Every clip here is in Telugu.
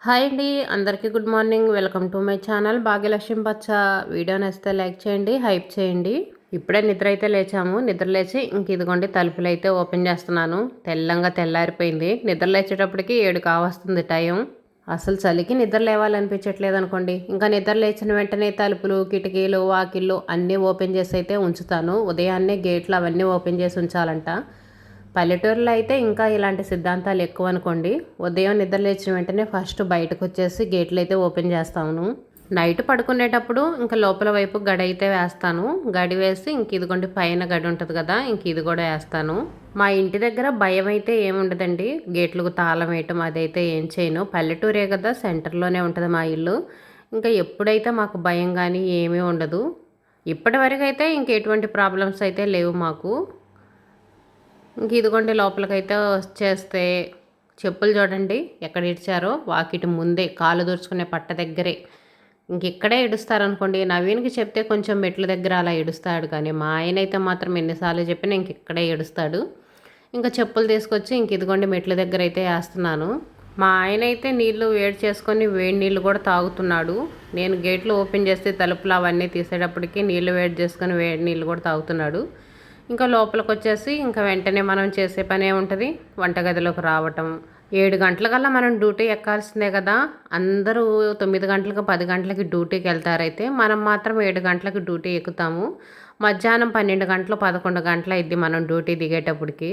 హాయ్ అండి. అందరికీ good morning. Welcome to my channel Bhagyalakshmi పచ్చ. వీడియో నచ్చితే లైక్ చేయండి, హైప్ చేయండి. ఇప్పుడే నిద్ర అయితే లేచాము. నిద్ర లేచి ఇదిగోండి తలుపులు అయితే ఓపెన్ చేస్తున్నాను. తెల్లంగా తెల్లారిపోయింది. నిద్ర లేచేటప్పటికి 7 కావస్తుంది టైం. అసలు చలికి నిద్ర లేవాలనిపించట్లేదు అనుకోండి. ఇంకా నిద్ర లేచిన వెంటనే తలుపులు, కిటికీలు, వాకిళ్ళు అన్నీ ఓపెన్ చేసి అయితే ఉంచుతాను. ఉదయాన్నే గేట్లు అవన్నీ ఓపెన్ చేసి ఉంచాలంట. పల్లెటూరులో అయితే ఇంకా ఇలాంటి సిద్ధాంతాలు ఎక్కువ అనుకోండి. ఉదయం నిద్ర లేచిన వెంటనే ఫస్ట్ బయటకు వచ్చేసి గేట్లు అయితే ఓపెన్ చేస్తాను. నైట్ పడుకునేటప్పుడు ఇంకా లోపల వైపు గడి అయితే వేస్తాను. గడి వేసి ఇదిగోండి పైన గడి ఉంటుంది కదా, ఇది కూడా వేస్తాను. మా ఇంటి దగ్గర భయం అయితే ఏముండదండి. గేట్లకు తాళం వేయటం అదైతే ఏం చేయను. పల్లెటూరే కదా, సెంటర్లోనే ఉంటుంది మా ఇల్లు. ఇంకా ఎప్పుడైతే మాకు భయం కానీ ఏమీ ఉండదు. ఇప్పటి వరకు అయితే ఎటువంటి ప్రాబ్లమ్స్ అయితే లేవు మాకు. ఇదిగోండి లోపలికైతే వచ్చేస్తే చెప్పులు చూడండి ఎక్కడ ఇడిచారో, వాకిటి ముందే కాలు దూర్చుకునే పట్ట దగ్గరే. ఇక్కడే ఇడుస్తారనుకోండి. నవీన్కి చెప్తే కొంచెం మెట్ల దగ్గర అలా ఇడుస్తాడు, కానీ మా ఆయన అయితే మాత్రం ఎన్నిసార్లు చెప్పినా ఇక్కడే ఇడుస్తాడు. ఇంకా చెప్పులు తీసుకొచ్చి ఇదిగోండి మెట్ల దగ్గర అయితే వేస్తున్నాను. మా ఆయన అయితే నీళ్లు వేడి చేసుకొని వేడి నీళ్ళు కూడా తాగుతున్నాడు. నేను గేట్లు ఓపెన్ చేస్తే తలుపులు అవన్నీ తీసేటప్పటికి నీళ్లు వేడి చేసుకొని వేడి నీళ్ళు కూడా తాగుతున్నాడు. ఇంకా లోపలికి వచ్చేసి ఇంకా వెంటనే మనం చేసే పనే ఉంటుంది, వంటగదిలోకి రావటం. 7 గంటలకల్లా మనం డ్యూటీ ఎక్కాల్సిందే కదా. అందరూ 9 గంటలకు 10 గంటలకి డ్యూటీకి వెళ్తారైతే మనం మాత్రం 7 గంటలకు డ్యూటీ ఎక్కుతాము. మధ్యాహ్నం 12 గంటలు 11 గంటలు అయింది మనం డ్యూటీ దిగేటప్పటికి.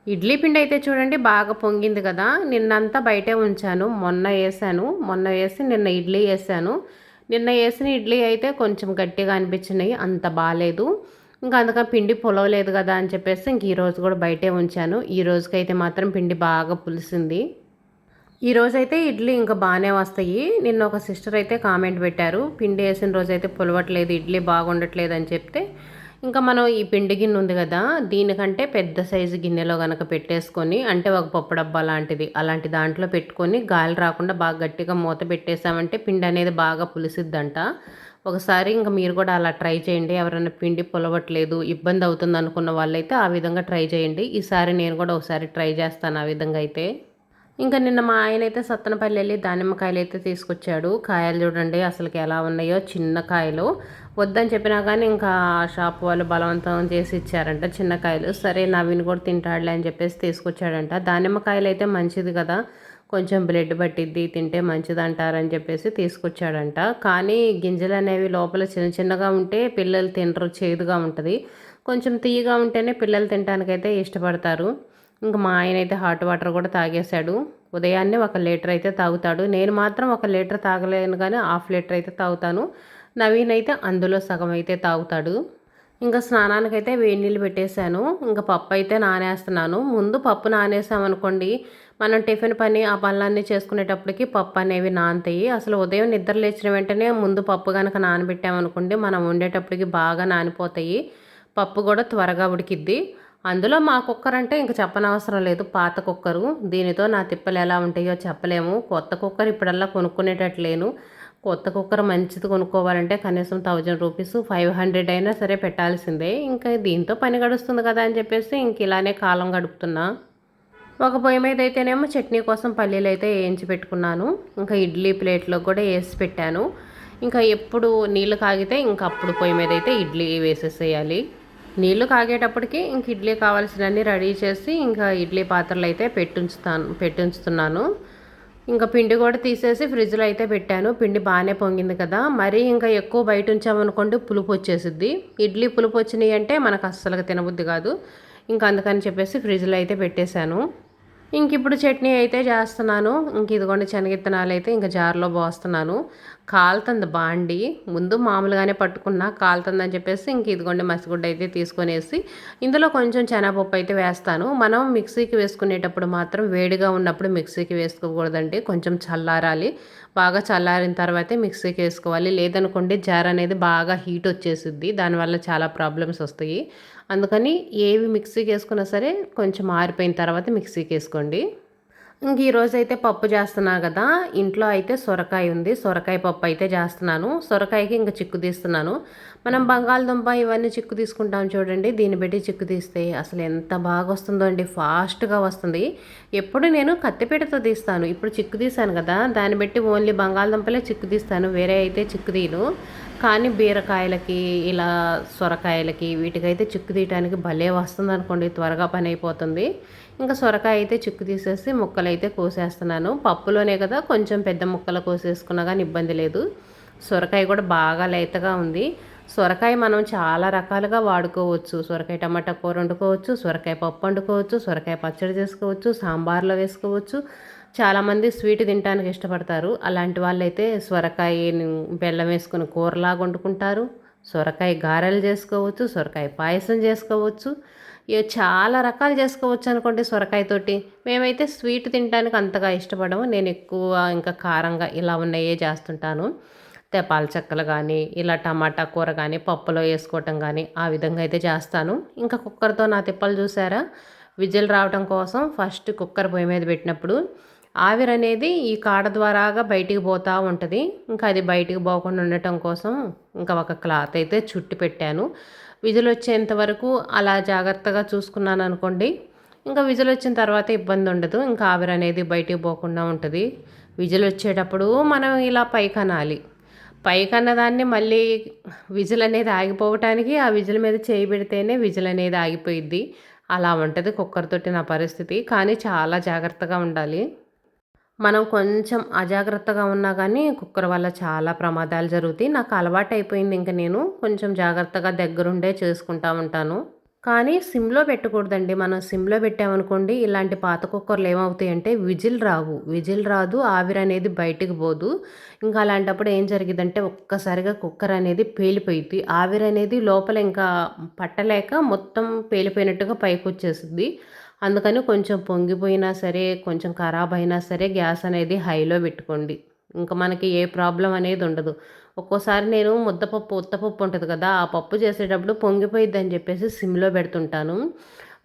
ఇడ్లీ పిండి అయితే చూడండి బాగా పొంగింది కదా. నిన్నంతా బయటే ఉంచాను. మొన్న వేసి నిన్న ఇడ్లీ వేసాను. నిన్న వేసిన ఇడ్లీ అయితే కొంచెం గట్టిగా అనిపించినాయి, అంత బాగాలేదు. ఇంకా అందుకని పిండి పొలవలేదు కదా అని చెప్పేసి ఈరోజు కూడా బయటే ఉంచాను. ఈ రోజుకైతే మాత్రం పిండి బాగా పులిసింది. ఈరోజైతే ఇడ్లీ ఇంకా బాగానే వస్తాయి. నిన్న ఒక సిస్టర్ అయితే కామెంట్ పెట్టారు, పిండి వేసిన రోజైతే పులవట్లేదు, ఇడ్లీ బాగుండట్లేదు అని చెప్తే, ఇంకా మనం ఈ పిండి గిన్నె ఉంది కదా, దీనికంటే పెద్ద సైజు గిన్నెలో కనుక పెట్టేసుకొని, అంటే ఒక పప్పు డబ్బా లాంటిది అలాంటి దాంట్లో పెట్టుకొని గాలి రాకుండా బాగా గట్టిగా మూత పెట్టేసామంటే పిండి అనేది బాగా పులిసిద్దంట. ఒకసారి ఇంకా మీరు కూడా అలా ట్రై చేయండి. ఎవరైనా పిండి పులవట్లేదు, ఇబ్బంది అవుతుంది అనుకున్న వాళ్ళైతే ఆ విధంగా ట్రై చేయండి. ఈసారి నేను కూడా ఒకసారి ట్రై చేస్తాను ఆ విధంగా అయితే. ఇంకా నిన్న మా ఆయన అయితే సత్తనపల్లి వెళ్ళి దానిమ్మకాయలు అయితే తీసుకొచ్చాడు. కాయలు చూడండి అసలుకి ఎలా ఉన్నాయో, చిన్న కాయలు. వద్దని చెప్పినా కానీ ఇంకా షాప్ వాళ్ళు బలవంతం చేసి ఇచ్చారంట చిన్న కాయలు. సరే నవీన్ కూడా తింటాడులే అని చెప్పేసి తీసుకొచ్చాడంట. దానిమ్మకాయలు అయితే మంచిది కదా, కొంచెం బ్లడ్ పట్టిద్ది, తింటే మంచిది అంటారని చెప్పేసి తీసుకొచ్చాడంట. కానీ గింజలు అనేవి లోపల చిన్న చిన్నగా ఉంటే పిల్లలు తినరు, చేదుగా ఉంటుంది. కొంచెం తీయగా ఉంటేనే పిల్లలు తినడానికైతే ఇష్టపడతారు. ఇంకా మా ఆయన అయితే హాట్ వాటర్ కూడా తాగేశాడు. ఉదయాన్నే 1 లీటర్ అయితే తాగుతాడు. నేను మాత్రం 1 లీటర్ తాగలేను, కానీ హాఫ్ లీటర్ అయితే తాగుతాను. నవీన్ అయితే అందులో సగం అయితే తాగుతాడు. ఇంకా స్నానానికైతే వేడి నీళ్ళు పెట్టేశాను. ఇంకా పప్పు అయితే నానేస్తున్నాను. ముందు పప్పు నానేసామనుకోండి, మనం టిఫిన్ పని ఆ పనులన్నీ చేసుకునేటప్పటికి పప్పు అనేవి నానతాయి. అసలు ఉదయం నిద్ర లేచిన వెంటనే ముందు పప్పు కనుక నానబెట్టామనుకోండి, మనం వండేటప్పటికి బాగా నానిపోతాయి. పప్పు కూడా త్వరగా ఉడికిద్ది. అందులో మా కుక్కర్ అంటే ఇంక చెప్పనవసరం లేదు, పాత కుక్కరు. దీనితో నా తిప్పలు ఎలా ఉంటాయో చెప్పలేము. కొత్త కుక్కర్ ఇప్పుడల్లా కొనుక్కునేటట్లేను. కొత్త కుక్కర్ మంచిది కొనుక్కోవాలంటే కనీసం 1000 రూపీస్ 500 అయినా సరే పెట్టాల్సిందే. ఇంకా దీంతో పని గడుస్తుంది కదా అని చెప్పేసి ఇంక ఇలానే కాలం గడుపుతున్నా. ఒక పొయ్యి మీద అయితేనేమో చట్నీ కోసం పల్లీలు అయితే వేయించి పెట్టుకున్నాను. ఇంకా ఇడ్లీ ప్లేట్లో కూడా వేసి పెట్టాను. ఇంకా ఎప్పుడు నీళ్ళు కాగితే ఇంకా అప్పుడు పొయ్యి మీద అయితే ఇడ్లీ వేసేసేయాలి. నీళ్లు కాగేటప్పటికి ఇంక ఇడ్లీ కావాల్సినవన్నీ రెడీ చేసి ఇంకా ఇడ్లీ పాత్రలు అయితే పెట్టుంచుతున్నాను. ఇంకా పిండి కూడా తీసేసి ఫ్రిడ్జ్లో అయితే పెట్టాను. పిండి బాగానే పొంగింది కదా. మరీ ఇంకా ఎక్కువ బయట ఉంచామనుకోండి పులుపు వచ్చేసిద్ది. ఇడ్లీ పులుపు వచ్చినాయి అంటే మనకు అస్సలుగా తినబుద్ధి కాదు. ఇంకా అందుకని చెప్పేసి ఫ్రిడ్జ్లో అయితే పెట్టేశాను. ఇప్పుడు చట్నీ అయితే చేస్తున్నాను. ఇదిగోండి శనగిత్తనాలు అయితే ఇంకా జార్లో పోస్తున్నాను. కాలుతుంది బాండి. ముందు మామూలుగానే పట్టుకున్నా, కాలుతుందని చెప్పేసి ఇదిగోండి మసిగుడ్డ అయితే తీసుకొనేసి ఇందులో కొంచెం శనగపప్పు అయితే వేస్తాను. మనం మిక్సీకి వేసుకునేటప్పుడు మాత్రం వేడిగా ఉన్నప్పుడు మిక్సీకి వేసుకోకూడదండి, కొంచెం చల్లారాలి. బాగా చల్లారిన తర్వాతే మిక్సీకి వేసుకోవాలి. లేదనుకోండి జార్ అనేది బాగా హీట్ వచ్చేసిద్ది, దానివల్ల చాలా ప్రాబ్లమ్స్ వస్తాయి. అందుకని ఏవి మిక్సీకి వేసుకున్నా సరే కొంచెం ఆరిపోయిన తర్వాత మిక్సీకి వేసుకోండి. ఇంక ఈరోజైతే పప్పు చేస్తున్నా కదా! ఇంట్లో అయితే సొరకాయ ఉంది. సొరకాయ పప్పు అయితే చేస్తున్నాను. సొరకాయకి ఇంక చిక్కు తీస్తున్నాను. మనం బంగాళదుంప ఇవన్నీ చిక్కు తీసుకుంటాం చూడండి. దీన్ని బట్టి చిక్కు తీస్తే అసలు ఎంత బాగా వస్తుందో అండి. ఫాస్ట్‌గా వస్తుంది. ఎప్పుడు నేను కత్తిపీటతో తీస్తాను. ఇప్పుడు చిక్కు తీశాను కదా! దాన్ని బట్టి ఓన్లీ బంగాళదుంపలే చిక్కు తీస్తాను. వేరే అయితే చిక్కు తీయను. కానీ బీరకాయలకి, ఇలా సొరకాయలకి వీటికైతే చిక్కు తీయటానికి భలే వస్తుందనుకోండి. త్వరగా పని అయిపోతుంది. ఇంకా సొరకాయ అయితే చిక్కు తీసేసి ముక్కలైతే కోసేస్తున్నాను. పప్పులోనే కదా కొంచెం పెద్ద ముక్కలు కోసేసుకున్నా కానీ ఇబ్బంది లేదు. సొరకాయ కూడా బాగా లేతగా ఉంది. సొరకాయ మనం చాలా రకాలుగా వాడుకోవచ్చు. సొరకాయ టమాటా కూర వండుకోవచ్చు, సొరకాయ పప్పు వండుకోవచ్చు, సొరకాయ పచ్చడి చేసుకోవచ్చు, సాంబార్లో వేసుకోవచ్చు. చాలామంది స్వీట్ తినడానికి ఇష్టపడతారు. అలాంటి వాళ్ళైతే సొరకాయని బెల్లం వేసుకుని కూరలాగా వండుకుంటారు. సొరకాయ గారెలు చేసుకోవచ్చు, సొరకాయ పాయసం చేసుకోవచ్చు. చాలా రకాలు చేసుకోవచ్చు అనుకోండి సొరకాయతోటి. మేమైతే స్వీట్ తినడానికి అంతగా ఇష్టపడము. నేను ఎక్కువ ఇంకా కారంగా ఇలా ఉన్నయే చేస్తుంటాను. తెపాల చెక్కలు కానీ, ఇలా టమాటా కూర కానీ, పప్పులో వేసుకోవటం కానీ ఆ విధంగా అయితే చేస్తాను. ఇంకా కుక్కర్తో నా తిప్పలు చూసారా? విజిల్ రావటం కోసం ఫస్ట్ కుక్కర్ పొయ్యి మీద పెట్టినప్పుడు ఆవిరనేది ఈ కాడ ద్వారాగా బయటికి పోతూ ఉంటుంది. ఇంకా అది బయటికి పోకుండా ఉండటం కోసం ఇంకా ఒక క్లాత్ అయితే చుట్టి పెట్టాను. విజిల్ వచ్చేంత వరకు అలా జాగ్రత్తగా చూసుకున్నాను అనుకోండి. ఇంకా విజిల్ వచ్చిన తర్వాత ఇబ్బంది ఉండదు. ఇంకా ఆవిరి అనేది బయటికి పోకుండా ఉంటుంది. విజిల్ వచ్చేటప్పుడు మనం ఇలా పైకనాలి. పైకన్న దాన్ని మళ్ళీ విజిల్ అనేది ఆగిపోవటానికి ఆ విజిల్ మీద చేయి పెడితేనే విజిల్ అనేది ఆగిపోయిద్ది. అలా ఉంటుంది కుక్కర్ తోటి నా పరిస్థితి. కానీ చాలా జాగ్రత్తగా ఉండాలి. మనం కొంచెం అజాగ్రత్తగా ఉన్నా కానీ కుక్కర్ వల్ల చాలా ప్రమాదాలు జరుగుతాయి. నాకు అలవాటైపోయింది. ఇంక నేను కొంచెం జాగ్రత్తగా దగ్గరుండే చేసుకుంటా ఉంటాను. కానీ సిమ్‌లో పెట్టకూడదండి. మనం సిమ్‌లో పెట్టామనుకోండి ఇలాంటి పాత కుక్కర్‌లు ఏమవుతాయంటే విజిల్ రావు. విజిల్ రాదు. ఆవిరనేది బయటికి పోదు. ఇంకా అలాంటప్పుడు ఏం జరిగిద్దంటే ఒక్కసారిగా కుక్కర్ అనేది పేలిపోయిద్ది. ఆవిరనేది లోపల ఇంకా పట్టలేక మొత్తం పేలిపోయినట్టుగా పైకొచ్చేసిద్ది. అందుకని కొంచెం పొంగిపోయినా సరే, కొంచెం ఖరాబ్ అయినా సరే గ్యాస్ అనేది హైలో పెట్టుకోండి. ఇంక మనకి ఏ ప్రాబ్లమ్ అనేది ఉండదు. ఒక్కోసారి నేను ముద్దపప్పు, ఉత్తపప్పు ఉంటది కదా! ఆ పప్పు చేసేటప్పుడు పొంగిపోయిద్దని చెప్పేసి సిమ్‌లో పెడుతుంటాను.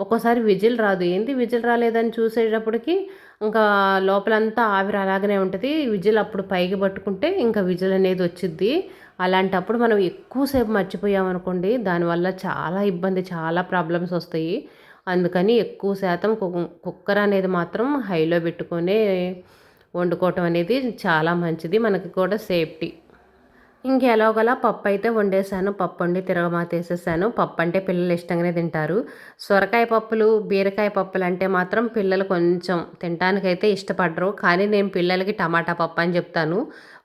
ఒక్కోసారి విజిల్ రాదు. ఏంది విజిల్ రాలేదని చూసేటప్పటికి ఇంకా లోపలంతా ఆవిరి అలాగనే ఉంటది. విజిల్ అప్పుడు పైకి పట్టుకుంటే ఇంకా విజిల్ అనేది వచ్చిద్ది. అలాంటప్పుడు మనం ఎక్కువ సేపు మర్చిపోయామనుకోండి దానివల్ల చాలా ఇబ్బంది, చాలా ప్రాబ్లమ్స్ వస్తాయి. అందుకని ఎక్కువ శాతం కుక్కర్ అనేది మాత్రం హైలో పెట్టుకొనే వండుకోవటం అనేది చాలా మంచిది. మనకి కూడా సేఫ్టీ. ఇంకెలాగోలా పప్పయితే వండేశాను. పప్పొండి తిరగమాతేసేసాను. పప్పంటే పిల్లలు ఇష్టంగానే తింటారు. సొరకాయ పప్పులు, బీరకాయ పప్పులంటే మాత్రం పిల్లలు కొంచెం తినటానికైతే ఇష్టపడరు. కానీ నేను పిల్లలకి టమాటా పప్పు అని చెప్తాను.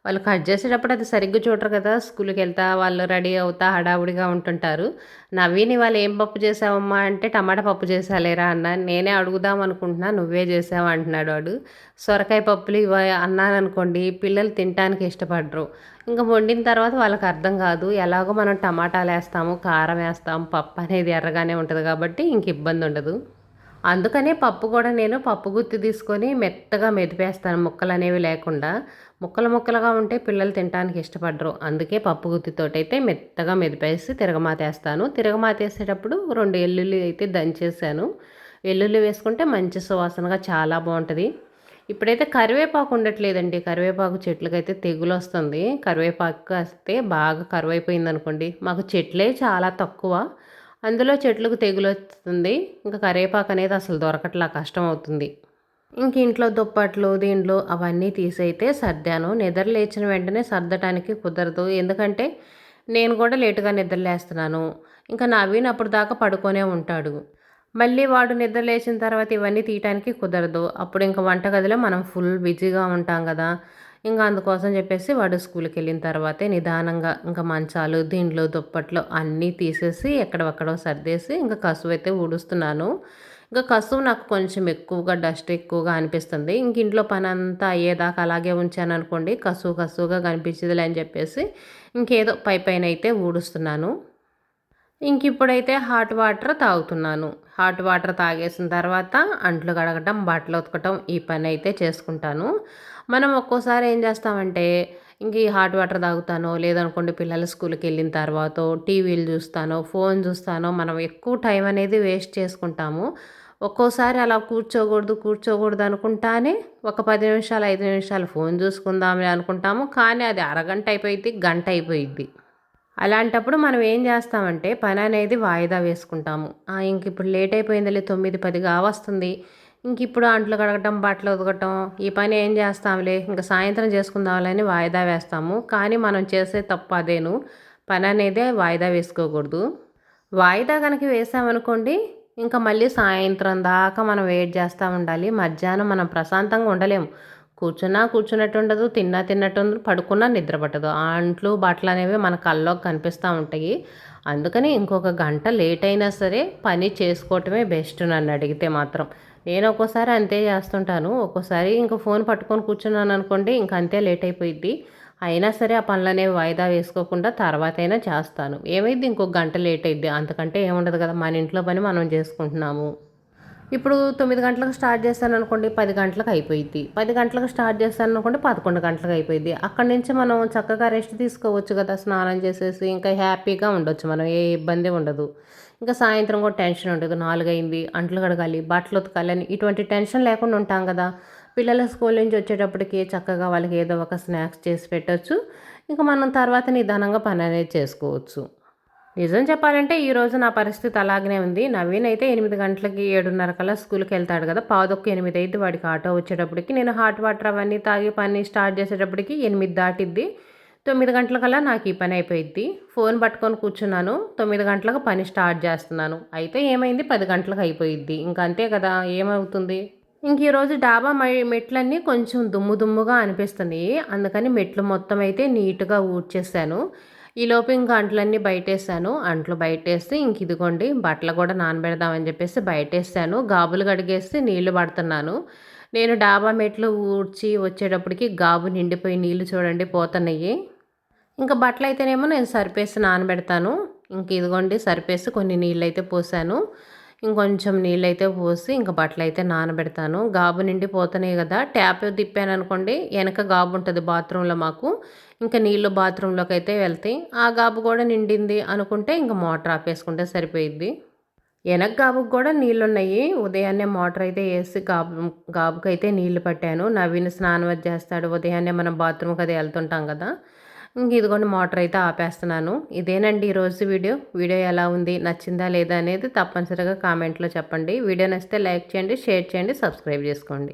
వాళ్ళు కట్ చేసేటప్పుడు అది సరిగ్గా చూడరు కదా! స్కూలుకెళ్తా వాళ్ళు రెడీ అవుతా హడావుడిగా ఉంటుంటారు. నవీన్ ఇవాళ ఏం పప్పు చేసావమ్మా అంటే టమాటా పప్పు చేశాలేరా అన్నాను. నేనే అడుగుదాం అనుకుంటున్నా నువ్వే చేసావా అంటున్నాడు వాడు. సొరకాయ పప్పులు అన్నాననుకోండి పిల్లలు తినటానికి ఇష్టపడరు. ఇంక వండిన తర్వాత వాళ్ళకి అర్థం కాదు. ఎలాగో మనం టమాటాలేస్తాము, కారం వేస్తాం, పప్పు అనేది ఎర్రగానే ఉంటది కాబట్టి ఇంక ఇబ్బంది ఉండదు. అందుకనే పప్పు కూడా నేను పప్పు గుత్తి తీసుకొని మెత్తగా మెదిపేస్తాను ముక్కలనేవి లేకుండా. ముక్కలు ముక్కలుగా ఉంటే పిల్లలు తినడానికి ఇష్టపడరు. అందుకే పప్పు గుత్తితోటైతే మెత్తగా మెదిపేసి తిరగమాతేస్తాను. తిరగమాతేసేటప్పుడు 2 ఎల్లుల్లి అయితే దంచేసాను. వెల్లుల్లి వేసుకుంటే మంచి సువాసనగా చాలా బావుంటది. ఇప్పుడైతే కరివేపాకు ఉండట్లేదండి. కరివేపాకు చెట్లకైతే తెగులొస్తుంది. కరివేపాకు కాస్తే బాగా కరువైపోయిందనుకోండి. మాకు చెట్లే చాలా తక్కువ. అందులో చెట్లకు తెగులొస్తుంది. ఇంకా కరివేపాకు అనేది అసలు దొరకట్లా కష్టమవుతుంది. ఇంక ఇంట్లో దుప్పట్లు, దీంట్లో అవన్నీ తీసైతే సర్దాను. నిద్ర లేచిన వెంటనే సర్దటానికి కుదరదు. ఎందుకంటే నేను కూడా లేట్‌గా నిద్రలేస్తున్నాను. ఇంకా నవీన్ అప్పటిదాకా పడుకొనే ఉంటాడు. మళ్ళీ వాడు నిద్ర లేచిన తర్వాత ఇవన్నీ తీయటానికి కుదరదు. అప్పుడు ఇంక వంటగదిలో మనం ఫుల్ బిజీగా ఉంటాం గదా! ఇంక అందుకోసం చెప్పేసి వాడు స్కూలుకెళ్ళిన తర్వాతే నిదానంగా ఇంక మంచాలు, దిండ్లు, దుప్పట్లు అన్నీ తీసేసి ఎక్కడవక్కడో సర్దేసి ఇంక కసువైతే ఊడుస్తున్నాను. ఇంక కసువు నాకు కొంచెం ఎక్కువగా డస్ట్ ఎక్కువగా అనిపిస్తుంది. ఇంక ఇంట్లో పనంతా అయ్యేదాకా అలాగే ఉంచాననుకోండి కసువు కసువుగా కనిపించదులే అని చెప్పేసి ఇంకేదో పైపైనైతే ఊడుస్తున్నాను. ఇంకిప్పుడైతే హాట్ వాటర్ తాగుతున్నాను. హాట్ వాటర్ తాగేసిన తర్వాత అంట్లు కడగటం, బట్టలు ఉతకటం ఈ పనైతే చేసుకుంటాను. మనం ఒక్కోసారి ఏం చేస్తామంటే ఇంక ఈ హాట్ వాటర్ తాగుతానో, లేదనుకోండి పిల్లలు స్కూల్‌కెళ్ళిన తర్వాతో టీవీలు చూస్తానో, ఫోన్ చూస్తానో మనం ఎక్కువ టైం అనేది వేస్ట్ చేసుకుంటాము. ఒక్కోసారి అలా కూర్చోకూడదు అనుకుంటానే ఒక 10 నిమిషాలు, 5 నిమిషాలు ఫోన్ చూసుకుందాంలే అనుకుంటాము. కానీ అది అరగంట అయిపోయిద్ది, గంట అయిపోయిద్ది. అలాంటప్పుడు మనం ఏం చేస్తామంటే పని అనేది వాయిదా వేసుకుంటాము. ఇంక ఇప్పుడు లేట్ అయిపోయిందిలే 9, 10 కావస్తుంది. ఇంక ఇప్పుడు అంట్లు కడగటం, బట్టలు ఉతకటం ఈ పని ఏం చేస్తాంలే ఇంక సాయంత్రం చేసుకుందాంలే అని వాయిదా వేస్తాము. కానీ మనం చేసే తప్పు అదేను. పని అనేదే వాయిదా వేసుకోకూడదు. వాయిదా కనుక వేసామనుకోండి ఇంకా మళ్ళీ సాయంత్రం దాకా మనం వెయిట్ చేస్తూ ఉండాలి. మధ్యాహ్నం మనం ప్రశాంతంగా ఉండలేము. కూర్చున్నా కూర్చున్నట్టు ఉండదు, తిన్నా తిన్నట్టు ఉండదు, పడుకున్నా నిద్ర పట్టదు. ఆ అంట్లు బట్టలు అనేవి మన కల్లోకి కనిపిస్తూ ఉంటాయి. అందుకని ఇంకొక గంట లేట్ అయినా సరే పని చేసుకోవటమే బెస్ట్ నన్ను అడిగితే మాత్రం. నేను ఒక్కోసారి అంతే చేస్తుంటాను. ఒక్కోసారి ఇంక ఫోన్ పట్టుకొని కూర్చున్నాను అనుకోండి ఇంక అంతే లేట్ అయిపోయిద్ది. అయినా సరే ఆ పనులనేవి వాయిదా వేసుకోకుండా తర్వాతైనా చేస్తాను. ఏమైద్ది ఇంకొక గంట లేట్ అయిద్ది. అంతకంటే ఏముండదు కదా! మన ఇంట్లో పని మనం చేసుకుంటున్నాము. ఇప్పుడు 9 గంటలకు స్టార్ట్ చేశాననుకోండి 10 గంటలకు అయిపోయిద్ది. 10 గంటలకు స్టార్ట్ చేశాననుకోండి 11 గంటలకు అయిపోయిద్ది. అక్కడి నుంచి మనం చక్కగా రెస్ట్ తీసుకోవచ్చు కదా! స్నానం చేసేసి ఇంకా హ్యాపీగా ఉండొచ్చు మనం. ఏ ఇబ్బంది ఉండదు. ఇంకా సాయంత్రం కూడా టెన్షన్ ఉండదు. 4 అయింది, అంట్లు కడగాలి, బట్టలు ఉతకాలని ఇటువంటి టెన్షన్ లేకుండా ఉంటాం కదా! పిల్లలు స్కూల్ నుంచి వచ్చేటప్పటికి చక్కగా వాళ్ళకి ఏదో ఒక స్నాక్స్ చేసి పెట్టొచ్చు. ఇంకా మనం తర్వాత నిదానంగా పని అనేది చేసుకోవచ్చు. నిజం చెప్పాలంటే ఈరోజు నా పరిస్థితి అలాగనే ఉంది. నవీన్ అయితే 8 గంటలకి 7:30 కల్లా స్కూల్కి వెళ్తాడు కదా! 7:45 అయింది వాడికి ఆటో వచ్చేటప్పటికి. నేను హాట్ వాటర్ అవన్నీ తాగి పని స్టార్ట్ చేసేటప్పటికి 8 దాటిద్ది. 9 గంటలకల్లా నాకు ఈ పని అయిపోయిద్ది. ఫోన్ పట్టుకొని కూర్చున్నాను. 9 గంటలకు పని స్టార్ట్ చేస్తున్నాను. అయితే ఏమైంది 10 గంటలకు అయిపోయిద్ది. ఇంక అంతే కదా! ఏమవుతుంది? ఇంక ఈరోజు డాబా మెట్లన్నీ కొంచెం దుమ్ము దుమ్ముగా అనిపిస్తున్నాయి. అందుకని మెట్లు మొత్తం అయితే నీట్‌గా ఊడ్చేసాను. ఈలోపు ఇంక అంట్లన్నీ బయటేసాను. అంట్లు బయటేసి ఇంక ఇదిగోండి బట్టలు కూడా నానబెడదామని చెప్పేసి బయటేసాను. గాబులు కడిగేసి నీళ్లు పడుతున్నాను. నేను డాబా మెట్లు ఊడ్చి వచ్చేటప్పటికి గాబు నిండిపోయి నీళ్లు చూడండి పోతున్నాయి. ఇంకా బట్టలయితేనేమో నేను సరిపేసి నానబెడతాను. ఇంక ఇదిగోండి సరిపేసి కొన్ని నీళ్ళైతే పోసాను. ఇంకొంచెం నీళ్ళైతే పోసి ఇంక బట్టలైతే నానబెడతాను. గాబు నిండిపోతున్నాయి కదా! ట్యాప్ తిప్పాననుకోండి వెనక గాబు ఉంటుంది బాత్రూంలో మాకు. ఇంకా నీళ్ళు బాత్రూంలోకైతే వెళ్తాయి. ఆ గాబు కూడా నిండింది అనుకుంటే ఇంక మోటార్ ఆపేసుకుంటే సరిపోయిద్ది. వెనక గాబుకి కూడా నీళ్ళున్నాయి. ఉదయాన్నే మోటార్ అయితే వేసి గాబుకైతే నీళ్లు పట్టాను. నవీన్ స్నానం అది చేస్తాడు. ఉదయాన్నే మనం బాత్రూమ్కి అది వెళ్తుంటాం కదా! ఇంక ఇదిగోండి మోటార్ అయితే ఆపేస్తున్నాను. ఇదేనండి ఈరోజు వీడియో. వీడియో ఎలా ఉంది, నచ్చిందా లేదా అనేది తప్పనిసరిగా కామెంట్లో చెప్పండి. వీడియో నచ్చితే లైక్ చేయండి, షేర్ చేయండి, సబ్స్క్రైబ్ చేసుకోండి.